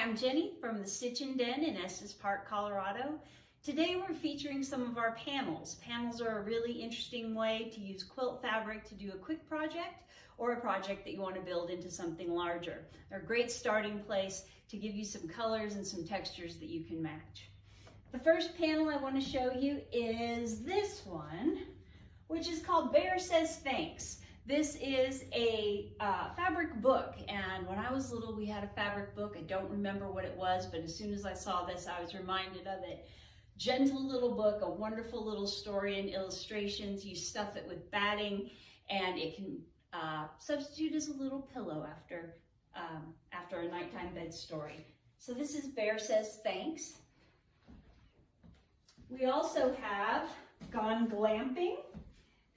I'm Jenny from the Stitchin Den in Estes Park, Colorado. Today we're featuring some of our panels. Panels are a really interesting way to use quilt fabric to do a quick project or a project that you want to build into something larger. They're a great starting place to give you some colors and some textures that you can match. The first panel I want to show you is this one, which is called Bear Says Thanks. This is a fabric book, and when I was little we had a fabric book. I don't remember what it was, but as soon as I saw this I was reminded of it. Gentle little book, a wonderful little story and illustrations. You stuff it with batting and it can substitute as a little pillow after a nighttime bed story. So this is Bear Says Thanks. We also have Gone Glamping.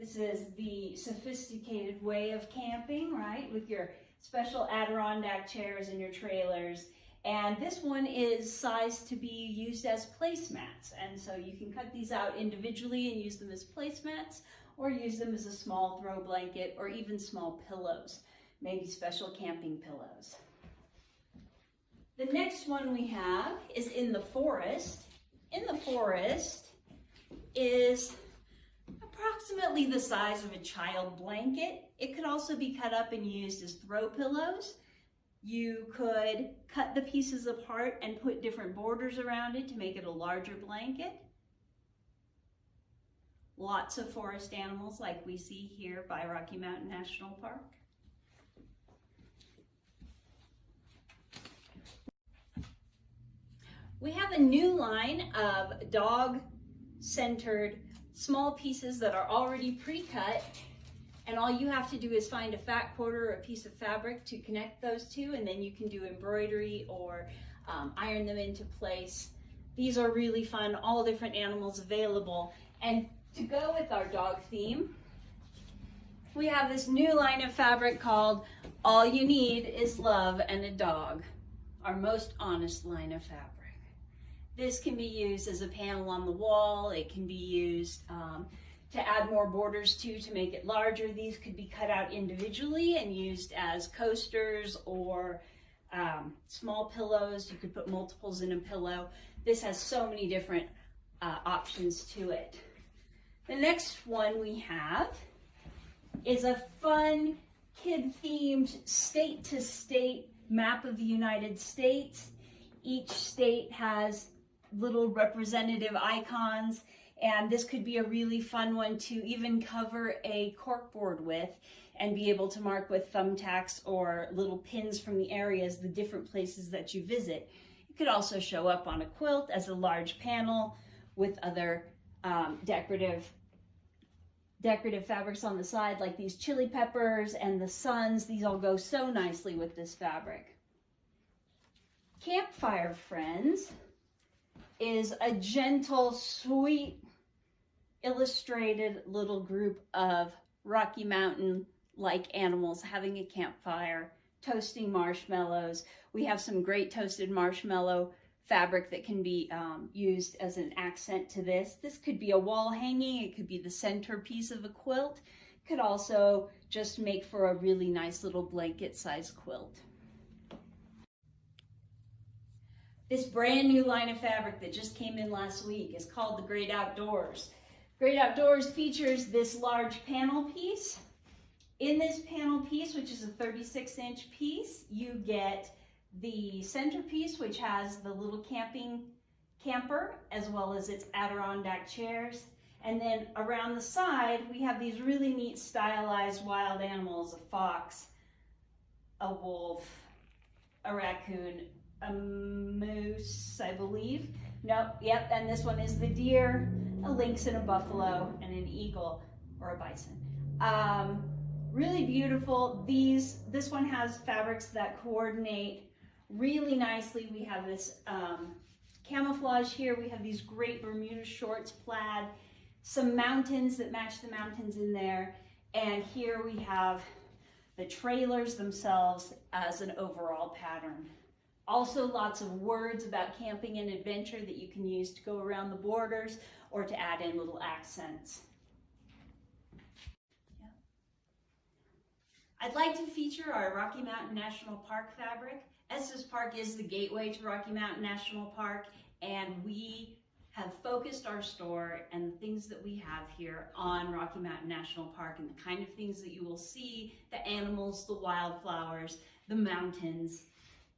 This is the sophisticated way of camping, right? With your special Adirondack chairs and your trailers. And this one is sized to be used as placemats. And so you can cut these out individually and use them as placemats, or use them as a small throw blanket, or even small pillows, maybe special camping pillows. The next one we have is In the Forest. In the Forest is approximately the size of a child blanket. It could also be cut up and used as throw pillows. You could cut the pieces apart and put different borders around it to make it a larger blanket. Lots of forest animals like we see here by Rocky Mountain National Park. We have a new line of dog-centered small pieces that are already pre-cut, and all you have to do is find a fat quarter or a piece of fabric to connect those two, and then you can do embroidery or iron them into place. These are really fun, all different animals available. And to go with our dog theme, we have this new line of fabric called All You Need Is Love and a Dog, our most honest line of fabric. This can be used as a panel on the wall. It can be used to add more borders to make it larger. These could be cut out individually and used as coasters or small pillows. You could put multiples in a pillow. This has so many different options to it. The next one we have is a fun kid-themed state-to-state map of the United States. Each state has little representative icons, and this could be a really fun one to even cover a corkboard with and be able to mark with thumbtacks or little pins from the areas, the different places that you visit. It could also show up on a quilt as a large panel with other decorative fabrics on the side, like these chili peppers and the suns. These all go so nicely with this fabric. Campfire Friends is a gentle, sweet, illustrated little group of Rocky Mountain-like animals having a campfire, toasting marshmallows. We have some great toasted marshmallow fabric that can be used as an accent to this. This could be a wall hanging, it could be the centerpiece of a quilt, it could also just make for a really nice little blanket-sized quilt. This brand new line of fabric that just came in last week is called the Great Outdoors. Great Outdoors features this large panel piece. In this panel piece, which is a 36-inch piece, you get the centerpiece, which has the little camper, as well as its Adirondack chairs. And then around the side, we have these really neat stylized wild animals, a fox, a wolf, a raccoon, a moose, I believe. Nope, yep, and this one is the deer, a lynx and a buffalo, and an eagle or a bison. Really beautiful. This one has fabrics that coordinate really nicely. We have this camouflage here. We have these great Bermuda shorts, plaid, some mountains that match the mountains in there. And here we have the trailers themselves as an overall pattern. Also lots of words about camping and adventure that you can use to go around the borders or to add in little accents. I'd like to feature our Rocky Mountain National Park fabric. Estes Park is the gateway to Rocky Mountain National Park, and we have focused our store and the things that we have here on Rocky Mountain National Park and the kind of things that you will see, the animals, the wildflowers, the mountains.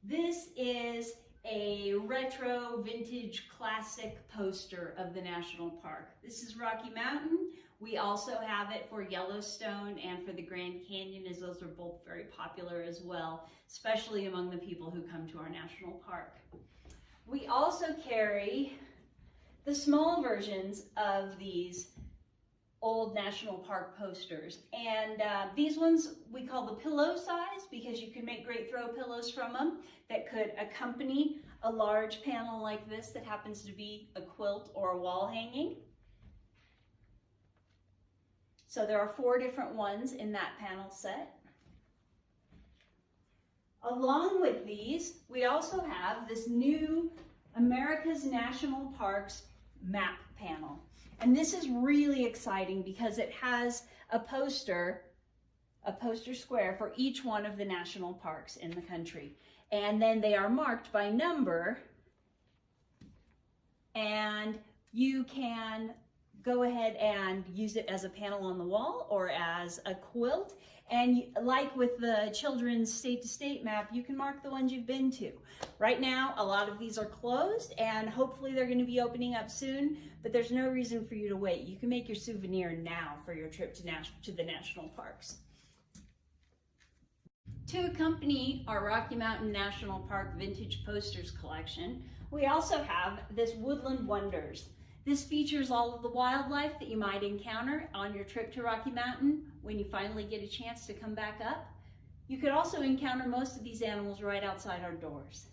This is a retro vintage classic poster of the national park. This is Rocky Mountain. We also have it for Yellowstone and for the Grand Canyon, as those are both very popular as well, especially among the people who come to our national park. We also carry the small versions of these old national park posters, and these ones we call the pillow size because you can make great throw pillows from them that could accompany a large panel like this that happens to be a quilt or a wall hanging. So there are 4 different ones in that panel set. Along with these, we also have this new America's National Parks map panel. And this is really exciting because it has a poster square for each one of the national parks in the country. And then they are marked by number, and you can go ahead and use it as a panel on the wall or as a quilt. And like with the children's state-to-state map, you can mark the ones you've been to. Right now, a lot of these are closed, and hopefully they're going to be opening up soon, but there's no reason for you to wait. You can make your souvenir now for your trip to the national parks. To accompany our Rocky Mountain National Park vintage posters collection, we also have this Woodland Wonders. This features all of the wildlife that you might encounter on your trip to Rocky Mountain when you finally get a chance to come back up. You could also encounter most of these animals right outside our doors.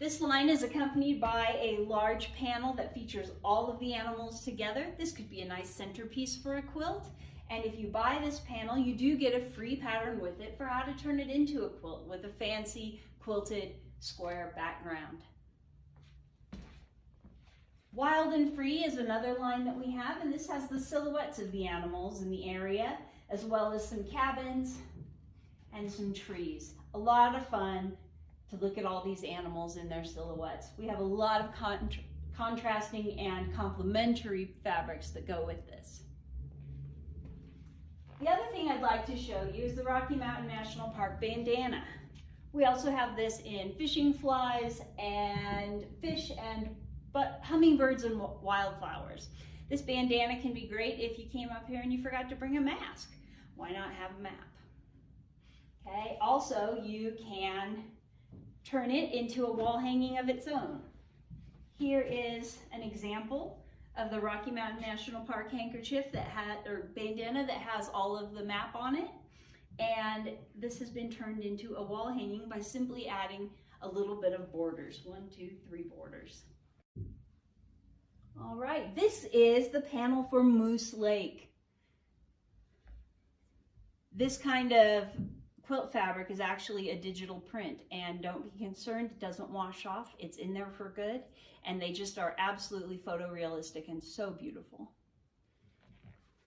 This line is accompanied by a large panel that features all of the animals together. This could be a nice centerpiece for a quilt. And if you buy this panel, you do get a free pattern with it for how to turn it into a quilt with a fancy quilted square background. Wild and Free is another line that we have, and this has the silhouettes of the animals in the area, as well as some cabins and some trees. A lot of fun to look at all these animals in their silhouettes. We have a lot of contrasting and complementary fabrics that go with this. The other thing I'd like to show you is the Rocky Mountain National Park bandana. We also have this in fishing flies and fish but hummingbirds and wildflowers. This bandana can be great if you came up here and you forgot to bring a mask. Why not have a map? Okay, also you can turn it into a wall hanging of its own. Here is an example of the Rocky Mountain National Park handkerchief or bandana that has all of the map on it. And this has been turned into a wall hanging by simply adding a little bit of borders. 1, 2, 3 borders. All right, this is the panel for Moose Lake. This kind of quilt fabric is actually a digital print, and don't be concerned, it doesn't wash off. It's in there for good, and they just are absolutely photorealistic and so beautiful.